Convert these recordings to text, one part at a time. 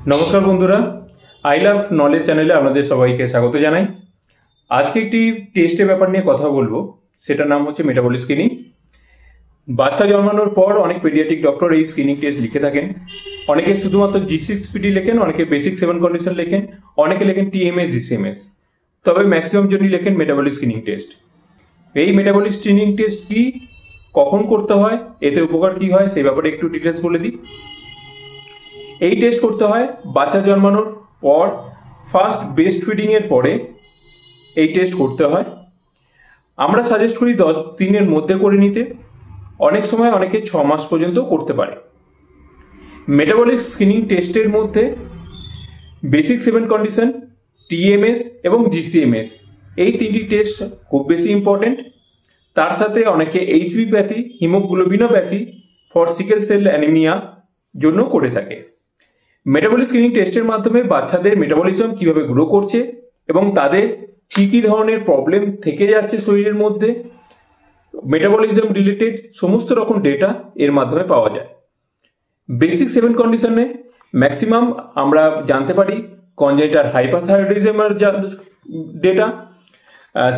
नमस्कार बंधुरा आई लाभ नलेज चैनेले आपनादेर सबाइके स्वागत जानाई। आज के एकटी टेस्टेर ब्यापार निये कथा बोलबो, सेटार नाम हच्छे मेटाबलिक स्क्रिनिंग। बाच्चा जन्मानोर पर अनेक पेडियाट्रिक डक्टर এই স্ক্রিনিং টেস্ট লিখে থাকেন। অনেকে শুধুমাত্র G6PD লেখেন, অনেকে বেসিক 7 কন্ডিশন লেখেন, অনেকে লেখেন TMS GCMS, তবে ম্যাক্সিমাম জনই লেখেন মেটাবলিক স্ক্রিনিং টেস্ট। এই মেটাবলিক স্ক্রিনিং টেস্ট কি, কখন করতে হয়, এতে উপকার কি হয় সেই ব্যাপারে একটু ডিটেইলস বলে দিই। এই টেস্ট করতে হয় বাচ্চা জন্মানোর পর, ফার্স্ট ব্রেস্ট ফিডিং এর পরে এই টেস্ট করতে হয়। আমরা সাজেস্ট করি 10 দিনের মধ্যে করে নিতে, অনেক সময় অনেকে 6 মাস পর্যন্ত করতে পারে। মেটাবলিক স্ক্রিনিং টেস্টের মধ্যে বেসিক 7 কন্ডিশন, টিএমএস এবং জিসিএমএস এই তিনটি টেস্ট খুব বেশি ইম্পর্টেন্ট। তার সাথে অনেকে HB pathy, haemoglobinopathy for sickle cell anaemia জন্য করে থাকে। মেটাবলিক স্ক্রিনিং টেস্টের মাধ্যমে বাচ্চাদের মেটাবলিজম কিভাবে গ্রো করছে এবং তাদের কি কি ধরনের প্রবলেম থেকে যাচ্ছে শরীরের মধ্যে, মেটাবলিজম রিলেটেড সমস্ত রকম ডেটা এর মাধ্যমে পাওয়া যায়। বেসিক 7 কন্ডিশনে ম্যাক্সিমাম আমরা জানতে পারি কনজেনিটাল হাইপারথাইরয়েডিজমের ডেটা,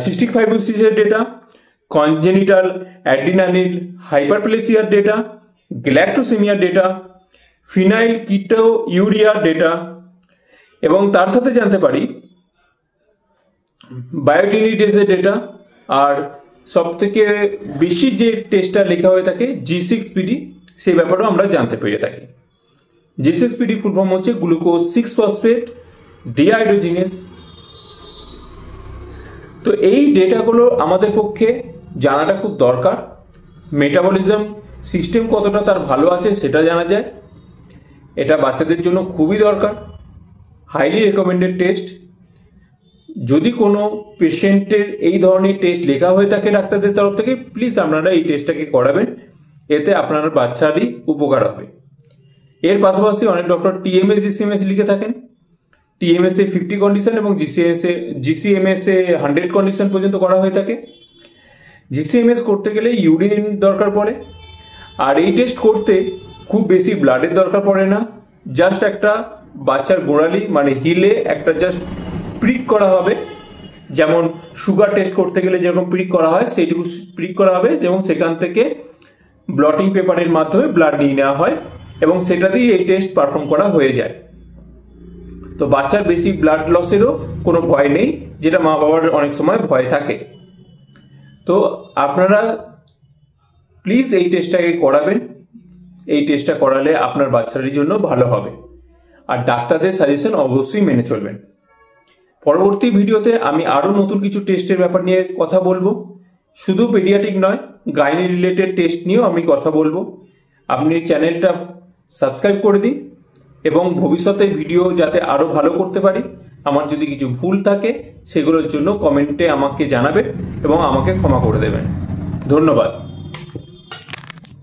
সিস্টিক ফাইব্রোসিসের ডেটা, কনজেনিটাল অ্যাড্রিনালিন হাইপারপ্লেসিয়ার ডেটা, গ্যালাক্টোসেমিয়ার ডেটা, ফিনাইল কিটোইউরিয়ার ডেটা এবং তার সাথে জানতে পারি বায়োটিনিডেজের ডেটা। আর সবথেকে বেশি যে টেস্টটা লেখা হয়ে থাকে G6PD, সেই ব্যাপারেও আমরা জানতে পেরে থাকি। G6PD ফুল ফর্ম হচ্ছে গ্লুকোজ 6 ফসফেট ডিহাইড্রোজিনেস। তো এই ডেটাগুলো আমাদের পক্ষে জানাটা খুব দরকার। মেটাবলিজম সিস্টেম কতটা তার ভালো আছে সেটা জানা যায়, এটা বাচ্চাদের জন্য খুবই দরকার। Highly recommended test. যদি কোনো পেশেন্টের এই ধরনের টেস্ট লেখা হয়ে থাকে ডাক্তারদের তরফ থেকে, প্লিজ আপনারা এই টেস্টটাকে করাবেন, এতে আপনার বাচ্চারই উপকার হবে। এর পাশাপাশি অনেক ডক্টর টিএমএস জিসিএমএস লিখে থাকেন। টিএমএস এ 50 কন্ডিশন এবং জিসিএমএস এ 100 কন্ডিশন পর্যন্ত করা হয়ে থাকে। জিসিএমএস করতে গেলে ইউরিন দরকার পড়ে, আর এই টেস্ট করতে খুব বেশি ব্লাডের দরকার পড়ে না। জাস্ট একটা বাচ্চার গোড়ালি মানে হিলে একটা জাস্ট প্রিক করা হবে, যেমন সুগার টেস্ট করতে গেলে যেরকম প্রিক করা হয় সেইটুকু প্রিক করা হবে, এবং সেখান থেকে ব্লটিং পেপারের মাধ্যমে ব্লাড নিয়ে নেওয়া হয় এবং সেটা দিয়ে এই টেস্ট পারফর্ম করা হয়ে যায়। তো বাচ্চার বেশি ব্লাড লসেরও কোনো ভয় নেই, যেটা মা বাবার অনেক সময় ভয় থাকে। তো আপনারা প্লিজ এই টেস্টটাকে করাবেন। এই টেস্টটা করালে আপনার বাচ্চাদের জন্য ভালো হবে, আর ডাক্তারদের সাজেশন অবশ্যই মেনে চলবেন। পরবর্তী ভিডিওতে আমি আরো নতুন কিছু টেস্টের ব্যাপার নিয়ে কথা বলবো। শুধু পেডিয়াট্রিক নয়, গাইনি রিলেটেড টেস্ট নিয়েও আমি কথা বলবো। আপনি চ্যানেলটা সাবস্ক্রাইব করে দিন এবং ভবিষ্যতে ভিডিও যাতে আরো ভালো করতে পারি, আমার যদি কিছু ভুল থাকে সেগুলোর জন্য কমেন্টে আমাকে জানাবেন এবং আমাকে ক্ষমা করে দেবেন। ধন্যবাদ।